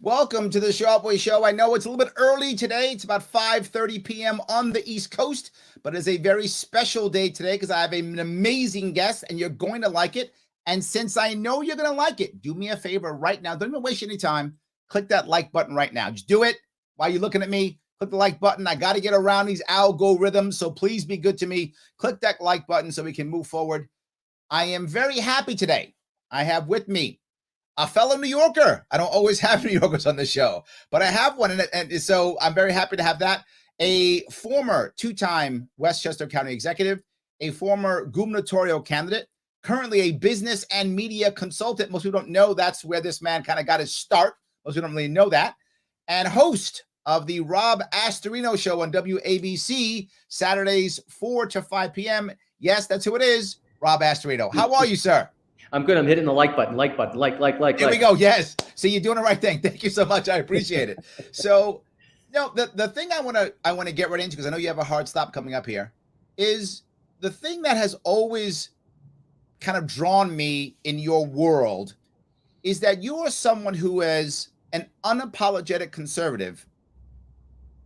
Welcome to the Sharpway Show. I know it's a little bit early today. It's about 5:30 p.m. on the East Coast, but it's a very special day today because I have an amazing guest, and you're going to like it. And since I know you're going to like it, do me a favor right now. Don't even waste any time. Click that like button right now. Just do it while you're looking at me. Click the like button. I got to get around these algorithms, so please be good to me. Click that like button so we can move forward. I am very happy today. I have with me a fellow New Yorker. I don't always have New Yorkers on the show, but I have one, and so I'm very happy to have that. A former two-time Westchester County Executive, a former gubernatorial candidate, currently a business and media consultant. Most people don't know that's where this man kind of got his start. Most people don't really know that. And host of the Rob Astorino Show on WABC, Saturdays 4 to 5 p.m. Yes, that's who it is, Rob Astorino. How are you, sir? I'm good. I'm hitting the like button, like. Here we go. Yes. So you're doing the right thing. Thank you so much. I appreciate it. So, the thing I want to get right into, because I know you have a hard stop coming up here, is the thing that has always kind of drawn me in your world is that you are someone who is an unapologetic conservative,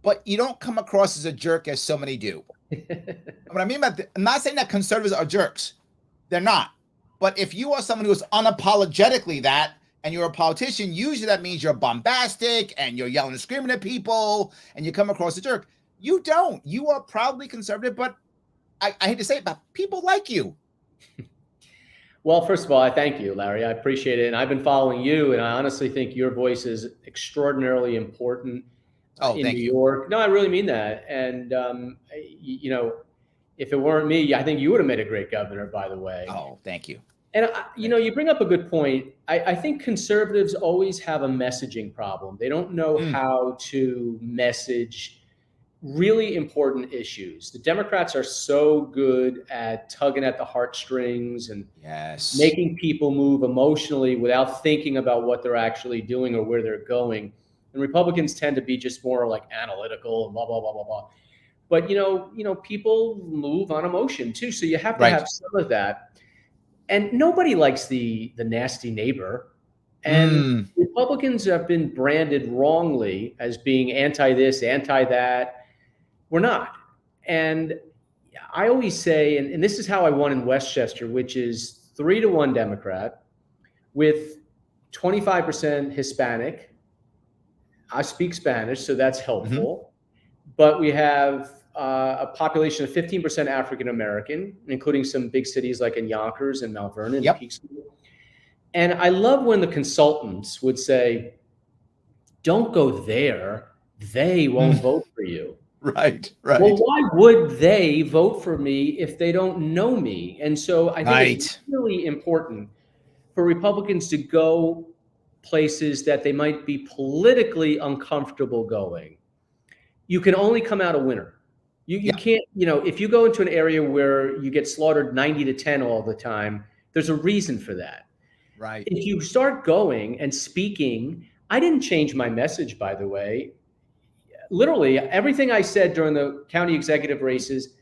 but you don't come across as a jerk as so many do. What I mean by I'm not saying that conservatives are jerks. They're not. But if you are someone who is unapologetically that, and you're a politician, usually that means you're bombastic and you're yelling and screaming at people and you come across as a jerk. You don't. You are proudly conservative, but I hate to say it, but people like you. Well, first of all, I thank you, Larry. I appreciate it. And I've been following you, and I honestly think your voice is extraordinarily important in New York. No, I really mean that. And, if it weren't me, I think you would have made a great governor, by the way. Oh, thank you. And, you bring up a good point. I think conservatives always have a messaging problem. They don't know how to message really important issues. The Democrats are so good at tugging at the heartstrings and making people move emotionally without thinking about what they're actually doing or where they're going. And Republicans tend to be just more like analytical and blah, blah, blah, blah, blah. But, people move on emotion too. So you have to have some of that. And nobody likes the nasty neighbor. And Republicans have been branded wrongly as being anti this, anti that. We're not. And I always say, and this is how I won in Westchester, which is 3-1 Democrat with 25% Hispanic. I speak Spanish, so that's helpful. But we have a population of 15% African American, including some big cities like in Yonkers and Mount Vernon and Peekskill. And I love when the consultants would say, "Don't go there; they won't vote for you." Right. Well, why would they vote for me if they don't know me? And so I think it's really important for Republicans to go places that they might be politically uncomfortable going. You can only come out a winner. You can't, if you go into an area where you get slaughtered 90-10 all the time, there's a reason for that. Right. If you start going and speaking, I didn't change my message, by the way. Literally, everything I said during the county executive races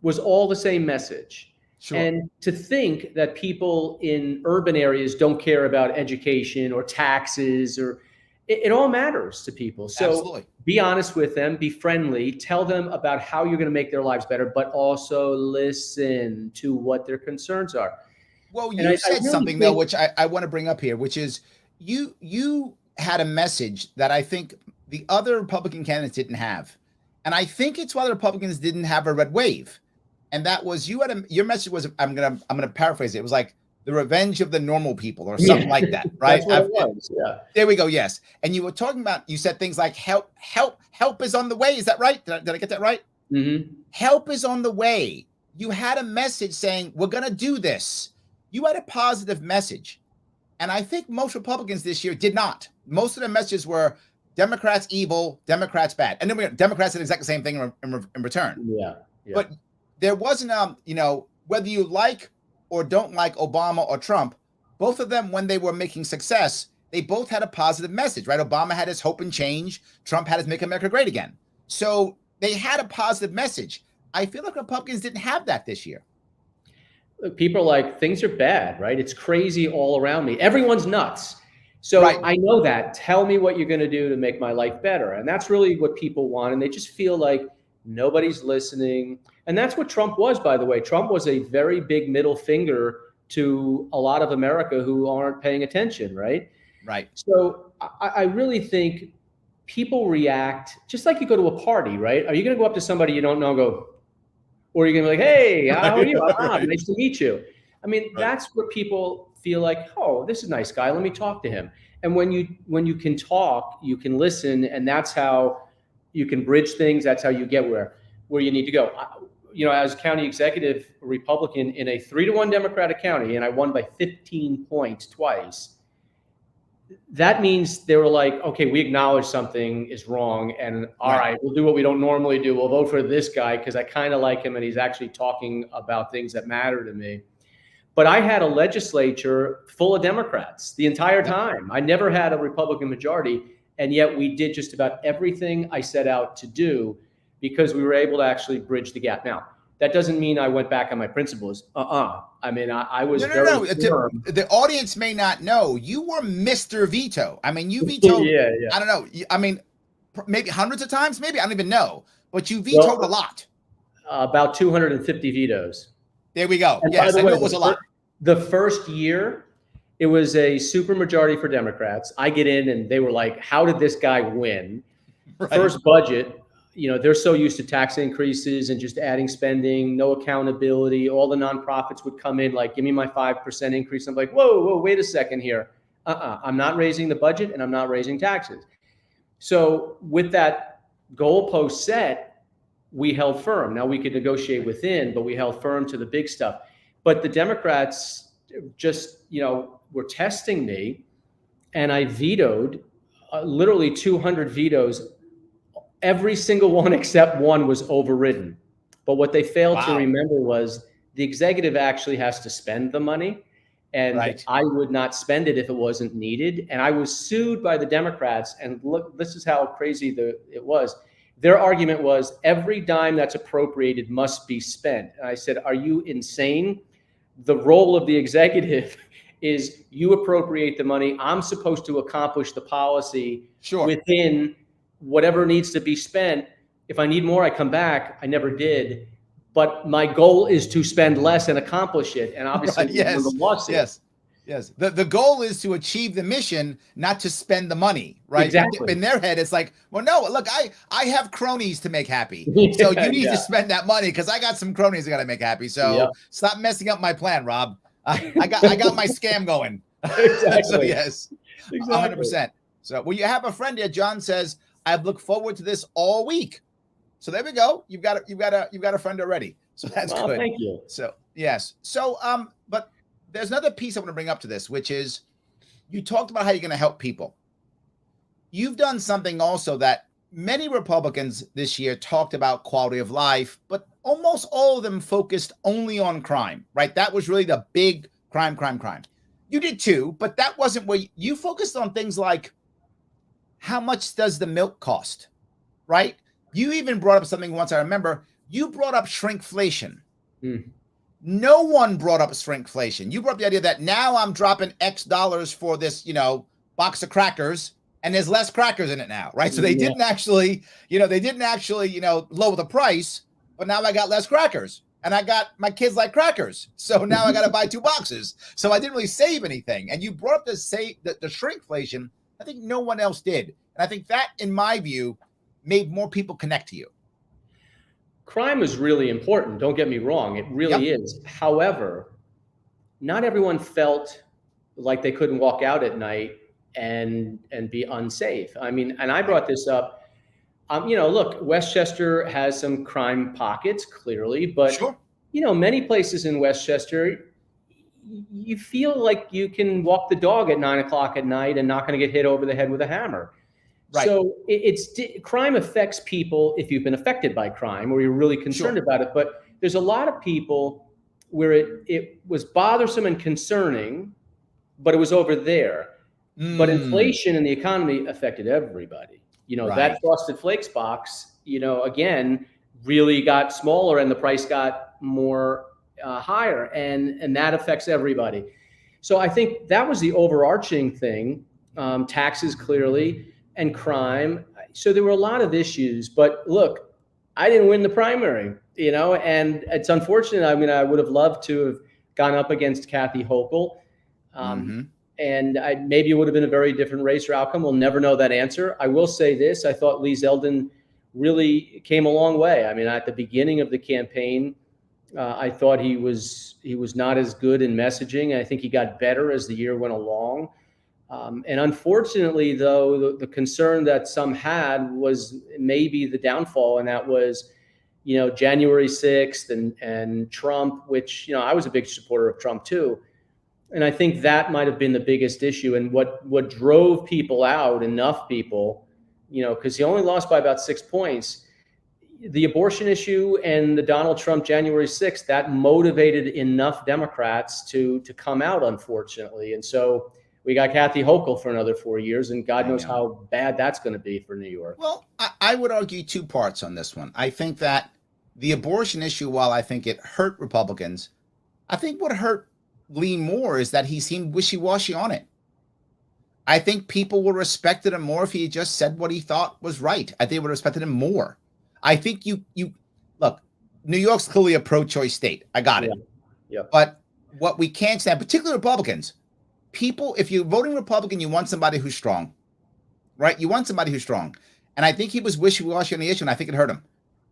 was all the same message. Sure. And to think that people in urban areas don't care about education or taxes or it all matters to people. So Absolutely. Be honest with them, be friendly, tell them about how you're going to make their lives better, but also listen to what their concerns are. Well, you said something though, which I want to bring up here, which is you had a message that I think the other Republican candidates didn't have. And I think it's why the Republicans didn't have a red wave. And that was your message was, I'm gonna paraphrase it. It was like the revenge of the normal people or something like that, right? That's what it was. Yeah. There we go. Yes. And you were talking about, you said things like help is on the way. Is that right? Did I get that right? Mm-hmm. Help is on the way. You had a message saying, we're going to do this. You had a positive message. And I think most Republicans this year did not. Most of the messages were Democrats evil, Democrats bad. And then Democrats did exactly the same thing in return. Yeah. But there wasn't, whether you like or don't like Obama or Trump, both of them, when they were making success, they both had a positive message, right? Obama had his hope and change. Trump had his make America great again. So they had a positive message. I feel like Republicans didn't have that this year. People are like, things are bad, right? It's crazy all around me. Everyone's nuts. So right. I know that. Tell me what you're going to do to make my life better. And that's really what people want. And they just feel like nobody's listening. And that's what Trump was, by the way. Trump was a very big middle finger to a lot of America who aren't paying attention, right? Right. So I really think people react just like you go to a party, right? Are you going to go up to somebody you don't know and go, or are you going to be like, hey, how are you? Right. Nice to meet you. I mean, that's what people feel like, oh, this is a nice guy. Let me talk to him. And when you can talk, you can listen, and that's how you can bridge things. That's how you get where you need to go. As county executive, Republican in a 3-1 Democratic county, and I won by 15 points twice. That means they were like, okay, we acknowledge something is wrong, and all right, we'll do what we don't normally do. We'll vote for this guy because I kind of like him, and he's actually talking about things that matter to me. But I had a legislature full of Democrats the entire time. I never had a Republican majority, and yet we did just about everything I set out to do because we were able to actually bridge the gap. Now, that doesn't mean I went back on my principles. I mean, I was no. firm. The audience may not know you were Mr. Veto. I mean, you vetoed. Yeah. I don't know. I mean, maybe hundreds of times. Maybe I don't even know. But you vetoed a lot. About 250 vetoes. There we go. And yes, I know it was a lot. The first year, it was a super majority for Democrats. I get in, and they were like, "How did this guy win?" Right. First budget. They're so used to tax increases and just adding spending, no accountability. All the nonprofits would come in like, give me my 5% increase. I'm like, whoa, wait a second here. I'm not raising the budget, and I'm not raising taxes. So with that goalpost set, we held firm. Now we could negotiate within, but we held firm to the big stuff. But the Democrats just, were testing me, and I vetoed literally 200 vetoes. Every single one except one was overridden. But what they failed to remember was the executive actually has to spend the money, and I would not spend it if it wasn't needed. And I was sued by the Democrats, and look, this is how crazy it was. Their argument was every dime that's appropriated must be spent. And I said, are you insane? The role of the executive is you appropriate the money. I'm supposed to accomplish the policy within whatever needs to be spent. If I need more, I come back. I never did. But my goal is to spend less and accomplish it. And obviously, Yes. The goal is to achieve the mission, not to spend the money, right? Exactly. In their head, it's like, well, no, look, I have cronies to make happy. So you need to spend that money because I got some cronies I got to make happy. So stop messing up my plan, Rob. I got my scam going. Exactly. So yes, 100%. So you have a friend here. John says, I've looked forward to this all week. So there we go. You've got a friend already. So that's good. Thank you. So yes. So but there's another piece I want to bring up to this, which is you talked about how you're going to help people. You've done something also that many Republicans this year talked about quality of life, but almost all of them focused only on crime, right? That was really the big crime. You did too, but that wasn't where you focused on things like how much does the milk cost, right? You even brought up something once, I remember, you brought up shrinkflation. No one brought up shrinkflation. You brought up the idea that now I'm dropping X dollars for this, box of crackers, and there's less crackers in it now, right? So they didn't actually, lower the price, but now I got less crackers. And I got my kids like crackers. So now I got to buy 2 boxes. So I didn't really save anything. And you brought up the shrinkflation. I think no one else did. And I think that, in my view, made more people connect to you. Crime is really important. Don't get me wrong. It really is. However, not everyone felt like they couldn't walk out at night and be unsafe. I mean, and I brought this up. Look, Westchester has some crime pockets, clearly, but many places in Westchester, you feel like you can walk the dog at 9 o'clock at night and not going to get hit over the head with a hammer. Right. So crime affects people if you've been affected by crime or you're really concerned about it. But there's a lot of people where it was bothersome and concerning, but it was over there. But inflation in the economy affected everybody. That Frosted Flakes box, again, really got smaller and the price got more higher, and that affects everybody. So I think that was the overarching thing, taxes clearly, and crime. So there were a lot of issues, but look, I didn't win the primary, and it's unfortunate. I mean, I would have loved to have gone up against Kathy Hochul. And maybe it would have been a very different race or outcome. We'll never know that answer. I will say this. I thought Lee Zeldin really came a long way. I mean, at the beginning of the campaign, I thought he was not as good in messaging. I think he got better as the year went along. And unfortunately, though, the concern that some had was maybe the downfall, and that was, January 6th and Trump, which, I was a big supporter of Trump too. And I think that might have been the biggest issue, and what drove people out, enough people, because he only lost by about 6 points. The abortion issue and the Donald Trump January 6th, that motivated enough Democrats to come out, unfortunately. And so we got Kathy Hochul for another 4 years, and God knows how bad that's going to be for New York. Well, I would argue two parts on this one. I think that the abortion issue, while I think it hurt Republicans, I think what hurt Lee more is that he seemed wishy-washy on it. I think people would have respected him more if he just said what he thought was right. I think they would have respected him more. I think you look, New York's clearly a pro-choice state. I got it. Yeah. But what we can't stand, particularly Republicans, people, if you're voting Republican, you want somebody who's strong, right? You want somebody who's strong. And I think he was wishy-washy on the issue, and I think it hurt him.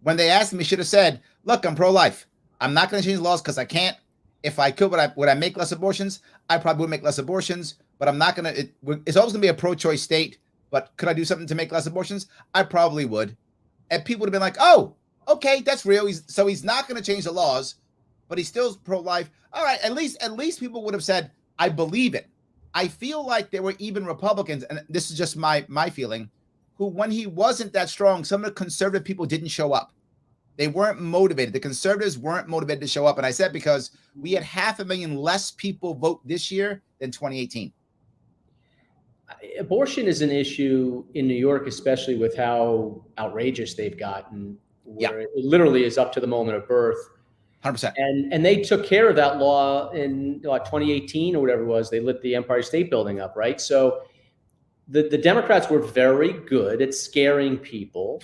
When they asked him, he should have said, look, I'm pro-life. I'm not going to change the laws because I can't. If I could, would I make less abortions? I probably would make less abortions, but I'm not going to. It's always going to be a pro-choice state, but could I do something to make less abortions? I probably would. And people would have been like, oh, okay, that's real. So he's not going to change the laws, but he's still pro-life. All right, at least people would have said, I believe it. I feel like there were even Republicans, and this is just my feeling, who, when he wasn't that strong, some of the conservative people didn't show up. They weren't motivated. The conservatives weren't motivated to show up. And I said because we had 500,000 less people vote this year than 2018. Abortion is an issue in New York, especially with how outrageous they've gotten, where it literally is up to the moment of birth. 100%. And they took care of that law in 2018 or whatever it was. They lit the Empire State Building up, right? So the Democrats were very good at scaring people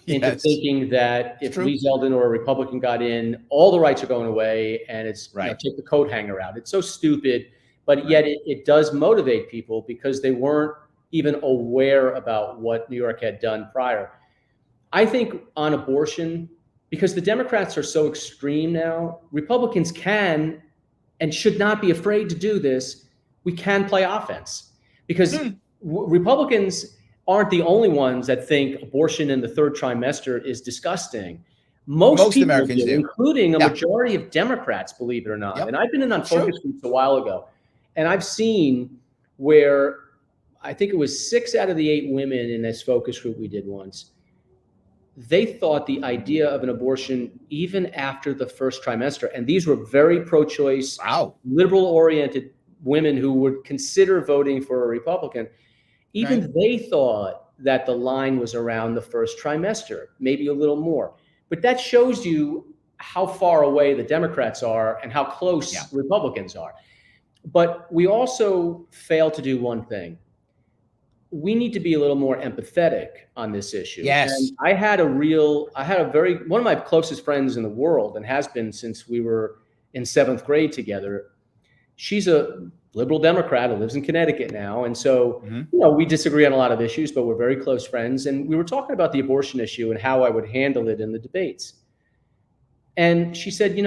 into thinking that if Lee Zeldin or a Republican got in, all the rights are going away, and it's take the coat hanger out. It's so stupid, but yet it does motivate people because they weren't even aware about what New York had done prior. I think on abortion, because the Democrats are so extreme now, Republicans can and should not be afraid to do this. We can play offense because Republicans aren't the only ones that think abortion in the third trimester is disgusting. Most people Americans do, including a majority of Democrats, believe it or not. And I've been in on focus groups a while ago, and I've seen where I think it was 6 out of the 8 women in this focus group we did once, they thought the idea of an abortion even after the first trimester, and these were very pro-choice, liberal-oriented women who would consider voting for a Republican, even they thought that the line was around the first trimester, maybe a little more. But that shows you how far away the Democrats are and how close Republicans are. But we also fail to do one thing. We need to be a little more empathetic on this issue. Yes. And one of my closest friends in the world, and has been since we were in 7th grade together. She's a liberal Democrat who lives in Connecticut now. And so, we disagree on a lot of issues, but we're very close friends. And we were talking about the abortion issue and how I would handle it in the debates. And she said,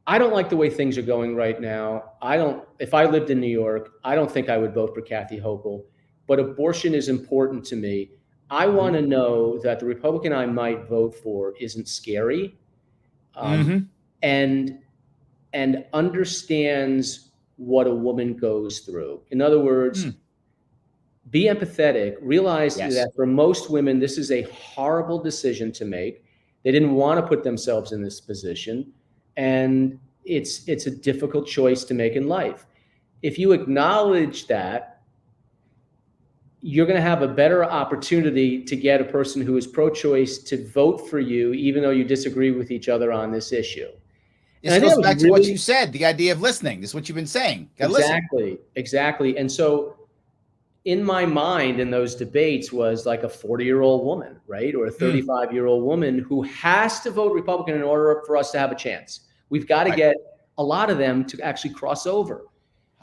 I don't like the way things are going right now. If I lived in New York, I don't think I would vote for Kathy Hochul, but abortion is important to me. I want to know that the Republican I might vote for isn't scary and understands what a woman goes through. In other words, be empathetic, realize that for most women, this is a horrible decision to make. They didn't want to put themselves in this position. And it's a difficult choice to make in life. If you acknowledge that, you're going to have a better opportunity to get a person who is pro-choice to vote for you, even though you disagree with each other on this issue. This goes back to what you said, the idea of listening. This is what you've been saying. Exactly. And so in my mind, in those debates was like a 40-year-old woman, right? Or a 35-year-old woman who has to vote Republican in order for us to have a chance. We've got to get a lot of them to actually cross over.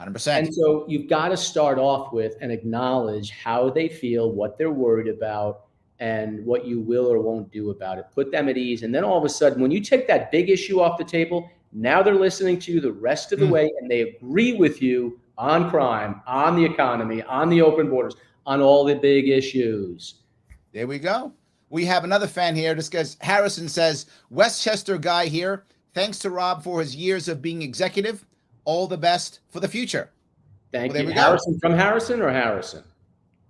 100%. And so you've got to start off with and acknowledge how they feel, what they're worried about, and what you will or won't do about it. Put them at ease. And then all of a sudden, when you take that big issue off the table, now they're listening to you the rest of the way, and they agree with you on crime, on the economy, on the open borders, on all the big issues. There we go. We have another fan here. This guy, Harrison, says, Westchester guy here. Thanks to Rob for his years of being executive. All the best for the future. Thank you. Harrison from Harrison or Harrison?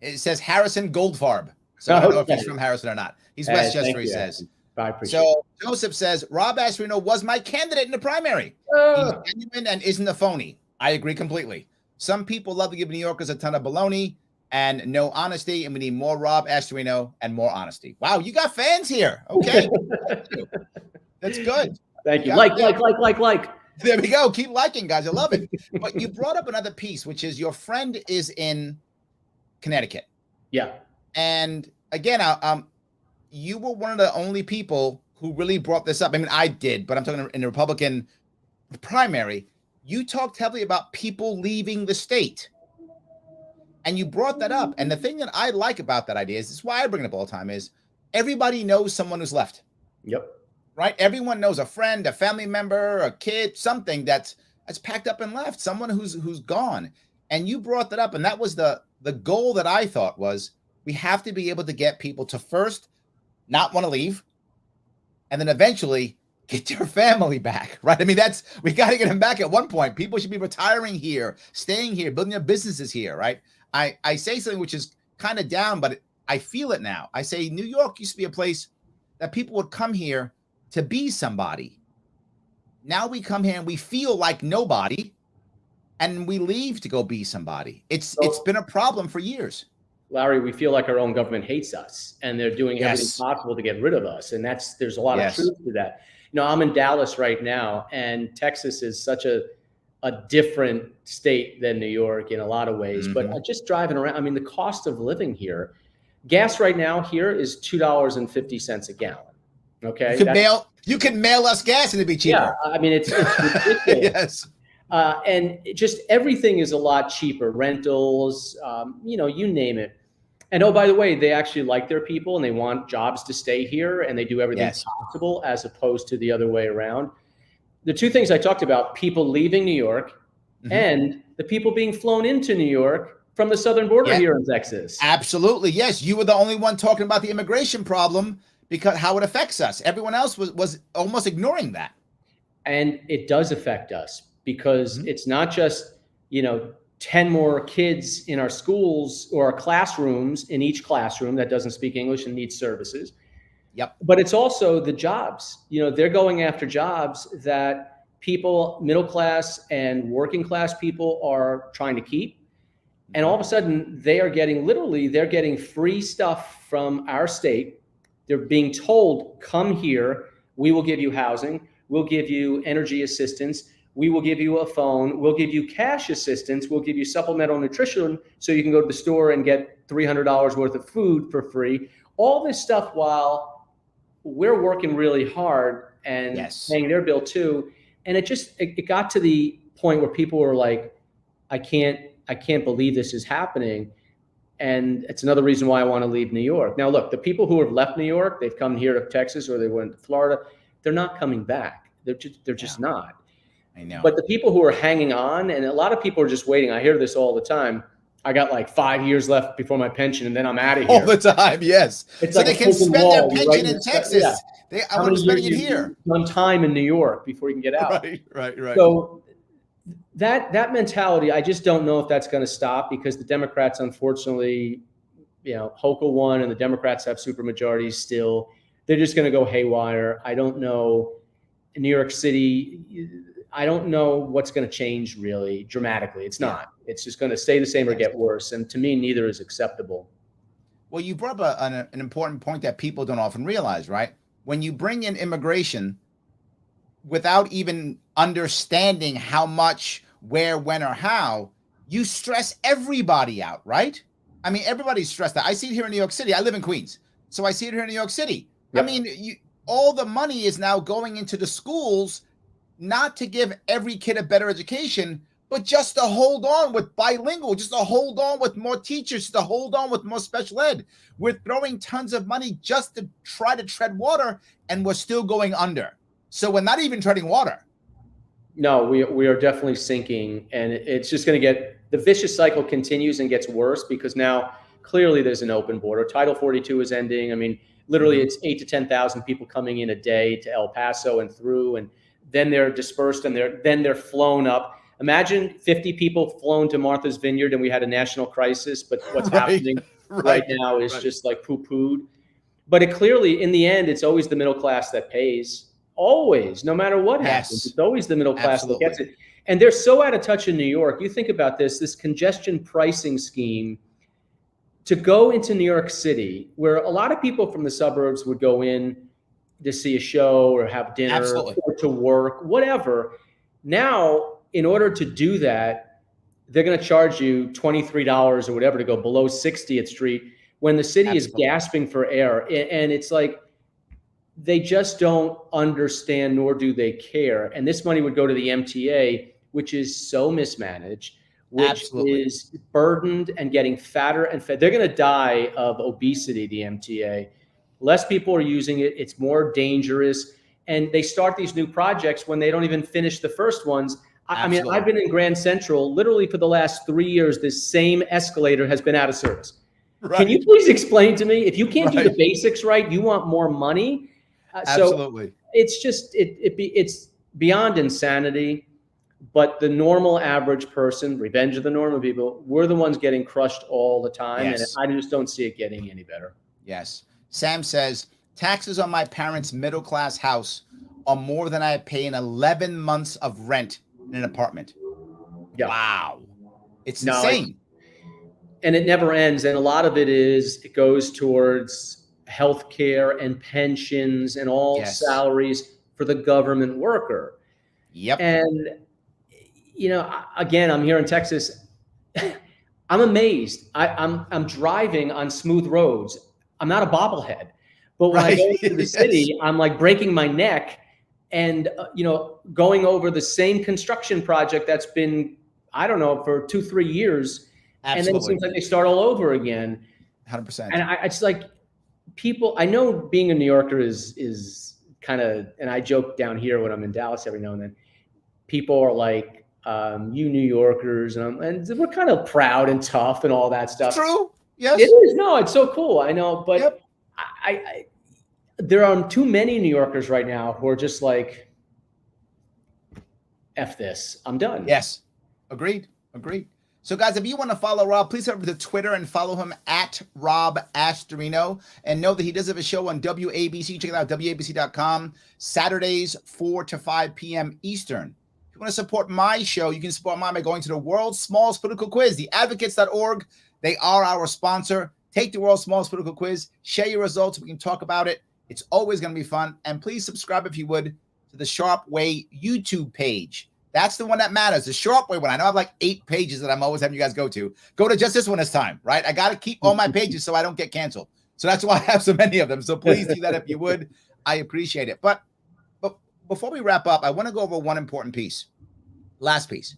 It says Harrison Goldfarb. So I don't know if he's from Harrison or not. He's Westchester, he says. I appreciate it. So Joseph says, Rob Astorino was my candidate in the primary. He's genuine and isn't a phony. I agree completely. Some people love to give New Yorkers a ton of baloney and no honesty, and we need more Rob Astorino and more honesty. Wow, you got fans here. Okay. That's good. Thank you. Like. There we go. Keep liking, guys. I love it. But you brought up another piece, which is your friend is in Connecticut. Yeah. And again, you were one of the only people who really brought this up. I mean, I did, but I'm talking in the Republican primary. You talked heavily about people leaving the state. And you brought that up. And the thing that I like about that idea is, this is why I bring it up all the time, is everybody knows someone who's left. Yep. Right? Everyone knows a friend, a family member, a kid, something that's packed up and left, someone who's gone. And you brought that up. And that was the goal that I thought was, we have to be able to get people to first not want to leave, and then eventually get their family back, right? I mean, we got to get them back at one point. People should be retiring here, staying here, building their businesses here, right? I say something which is kind of down, but I feel it now. I say New York used to be a place that people would come here to be somebody. Now we come here and we feel like nobody, and we leave to go be somebody. It's been a problem for years. Larry, we feel like our own government hates us, and they're doing everything possible to get rid of us. And there's a lot of truth to that. You know, I'm in Dallas right now, and Texas is such a different state than New York in a lot of ways. But just driving around, I mean, the cost of living here, gas right now here is $2.50 a gallon. Okay. You can mail us gas and it'd be cheaper. Yeah. I mean, it's ridiculous. Yes. And just everything is a lot cheaper. Rentals, you name it. And oh, by the way, they actually like their people and they want jobs to stay here, and they do everything possible as opposed to the other way around. The two things I talked about, people leaving New York and the people being flown into New York from the southern border here in Texas. Absolutely. Yes. You were the only one talking about the immigration problem because how it affects us. Everyone else was almost ignoring that. And it does affect us because it's not just, 10 more kids in our schools or our classrooms in each classroom that doesn't speak English and needs services. Yep. But it's also the jobs. They're going after jobs that people, middle class and working class people are trying to keep. And all of a sudden they're getting free stuff from our state. They're being told, come here, we will give you housing, we'll give you energy assistance, we will give you a phone, we'll give you cash assistance, we'll give you supplemental nutrition so you can go to the store and get $300 worth of food for free. All this stuff while we're working really hard and paying their bill too. And it got to the point where people were like, I can't believe this is happening. And it's another reason why I want to leave New York. Now, look, the people who have left New York, they've come here to Texas or they went to Florida, they're not coming back. They're just not. I know. But the people who are hanging on, and a lot of people are just waiting. I hear this all the time. I got like 5 years left before my pension, and then I'm out of here. All the time, yes. It's so like they can spend their pension in Texas. Yeah. I want to spend it here. One time in New York before you can get out. Right. So that mentality, I just don't know if that's going to stop because the Democrats, unfortunately, Hochul won, and the Democrats have super majorities still. They're just going to go haywire. I don't know in New York City, I don't know what's going to change really dramatically. It's not. It's just going to stay the same or get worse. And to me, neither is acceptable. Well, you brought up an important point that people don't often realize, right? When you bring in immigration without even understanding how much, where, when, or how, you stress everybody out, right? I mean, everybody's stressed out. I see it here in New York City. I live in Queens, so I see it here in New York City. Yep. I mean, all the money is now going into the schools, not to give every kid a better education, but just to hold on with bilingual, just to hold on with more teachers, to hold on with more special ed. We're throwing tons of money just to try to tread water, and we're still going under. So we're not even treading water. No, we are definitely sinking, and it's just going to get, the vicious cycle continues and gets worse because now clearly there's an open border. Title 42 is ending. I mean, literally it's 8,000 to 10,000 people coming in a day to El Paso and through, and then they're dispersed and they're flown up. Imagine 50 people flown to Martha's Vineyard and we had a national crisis, but what's happening right now is just like poo-pooed. But it clearly, in the end, it's always the middle class that pays. Always, no matter what happens, it's always the middle class that gets it. And they're so out of touch in New York. You think about this congestion pricing scheme to go into New York City, where a lot of people from the suburbs would go in to see a show or have dinner or to work, whatever. Now, in order to do that, they're going to charge you $23 or whatever to go below 60th Street when the city is gasping for air. And it's like, they just don't understand, nor do they care. And this money would go to the MTA, which is so mismanaged, which is burdened and getting fatter and fed. They're going to die of obesity, the MTA. Less people are using it. It's more dangerous. And they start these new projects when they don't even finish the first ones. I mean, I've been in Grand Central literally for the last 3 years. This same escalator has been out of service. Right. Can you please explain to me, if you can't do the basics right, you want more money? So it's just, it's beyond insanity, but the normal average person, revenge of the normal people, we're the ones getting crushed all the time. And I just don't see it getting any better. Yes. Sam says, taxes on my parents' middle-class house are more than I pay in 11 months of rent in an apartment. Yeah. Wow. It's insane. And it never ends. And a lot of it goes towards healthcare and pensions and all salaries for the government worker. Yep. And, you know, again, I'm here in Texas. I'm amazed. I'm driving on smooth roads. I'm not a bobblehead, but when I go to the city, I'm like breaking my neck and, you know, going over the same construction project that's been, I don't know, for 2-3 years. And then it seems like they start all over again. 100%. And it's like, people, I know being a New Yorker is kind of, and I joke down here when I'm in Dallas every now and then, people are like, you New Yorkers, and we're kind of proud and tough and all that stuff. True. Yes. It is. No, it's so cool. I know. But I there are too many New Yorkers right now who are just like, F this, I'm done. Yes. Agreed. So, guys, if you want to follow Rob, please head over to Twitter and follow him at Rob Astorino. And know that he does have a show on WABC. Check it out, WABC.com, Saturdays, 4 to 5 p.m. Eastern. If you want to support my show, you can support mine by going to the World's Smallest Political Quiz, theadvocates.org. They are our sponsor. Take the World's Smallest Political Quiz. Share your results. We can talk about it. It's always going to be fun. And please subscribe, if you would, to the Sharp Way YouTube page. That's the one that matters, the Sharp Way one. I know I have like 8 pages that I'm always having you guys go to. Go to just this one this time, right? I got to keep all my pages so I don't get canceled. So that's why I have so many of them. So please do that if you would. I appreciate it. But before we wrap up, I want to go over one important piece. Last piece.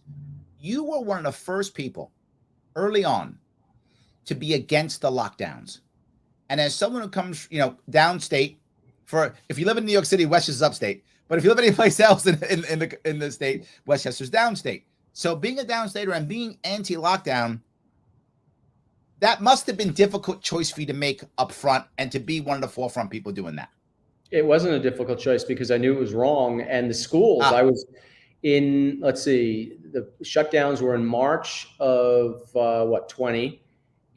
You were one of the first people early on to be against the lockdowns. And as someone who comes, you know, downstate, if you live in New York City, Westchester's upstate. But if you live any place else in the state, Westchester's downstate. So being a downstater and being anti-lockdown, that must have been a difficult choice for you to make up front and to be one of the forefront people doing that. It wasn't a difficult choice because I knew it was wrong. And the schools, I was in, let's see, the shutdowns were in March of 20.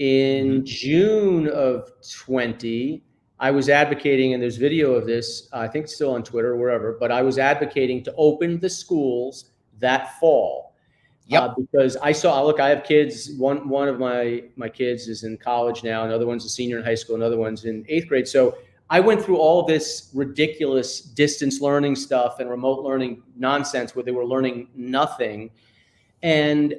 In June of 20, I was advocating, and there's video of this, I think it's still on Twitter or wherever, but I was advocating to open the schools that fall. Yep. Because I have kids. One of my kids is in college now. Another one's a senior in high school. Another one's in 8th grade. So I went through all this ridiculous distance learning stuff and remote learning nonsense where they were learning nothing. And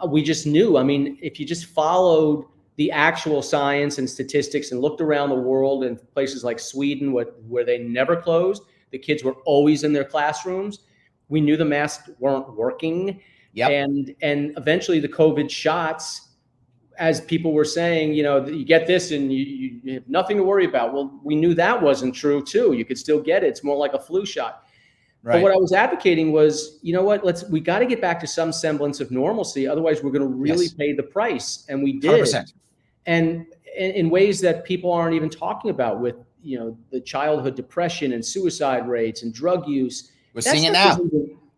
we just knew, I mean, if you just followed the actual science and statistics and looked around the world in places like Sweden, where they never closed, the kids were always in their classrooms. We knew the masks weren't working. Yep. And eventually the COVID shots, as people were saying, you get this and you have nothing to worry about. Well, we knew that wasn't true too. You could still get it. It's more like a flu shot. Right. But what I was advocating was, we got to get back to some semblance of normalcy. Otherwise, we're going to really pay the price. And we did. 100%. And in ways that people aren't even talking about, with, the childhood depression and suicide rates and drug use. We're seeing it now.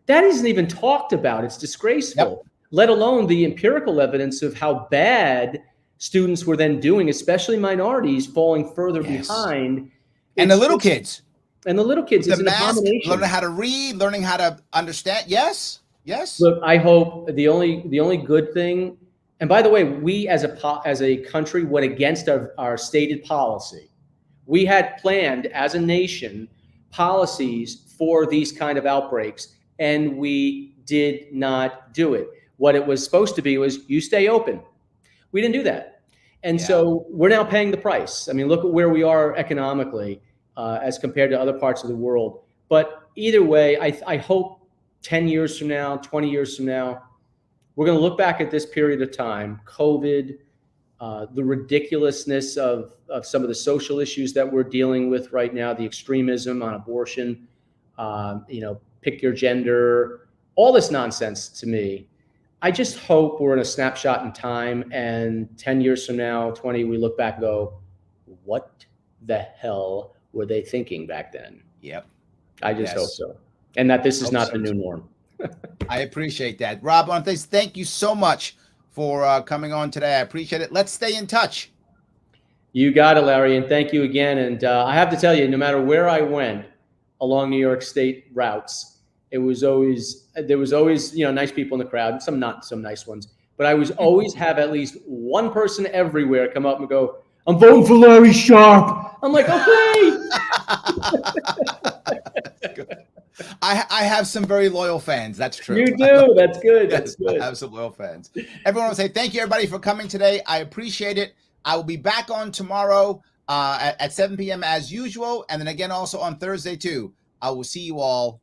That isn't even talked about. It's disgraceful, let alone the empirical evidence of how bad students were then doing, especially minorities, falling further behind. And the little kids. And the little kids. The It's an abomination. Learning how to read, learning how to understand. Yes. Look, I hope the only good thing, and by the way, we as a country went against our stated policy. We had planned as a nation policies for these kind of outbreaks, and we did not do it. What it was supposed to be was, you stay open. We didn't do that. And so we're now paying the price. I mean, look at where we are economically as compared to other parts of the world. But either way, I hope 10 years from now, 20 years from now, we're going to look back at this period of time, COVID, the ridiculousness of some of the social issues that we're dealing with right now, the extremism on abortion, pick your gender, all this nonsense. To me, I just hope we're in a snapshot in time, and 10 years from now, 20, we look back and go, what the hell were they thinking back then? Yep. I just hope so. And that this is not the new norm. I appreciate that. Rob, thank you so much for coming on today. I appreciate it. Let's stay in touch. You got it, Larry. And thank you again. And I have to tell you, no matter where I went along New York State routes, there was always, nice people in the crowd, some not some nice ones, but I was always have at least one person everywhere come up and go, "I'm voting for Larry Sharp." I'm like, okay. I have some very loyal fans. That's true. You do. That's good. That's good. I have some loyal fans. Everyone will say thank you, everybody, for coming today. I appreciate it. I will be back on tomorrow at 7 p.m. as usual. And then again, also on Thursday, too. I will see you all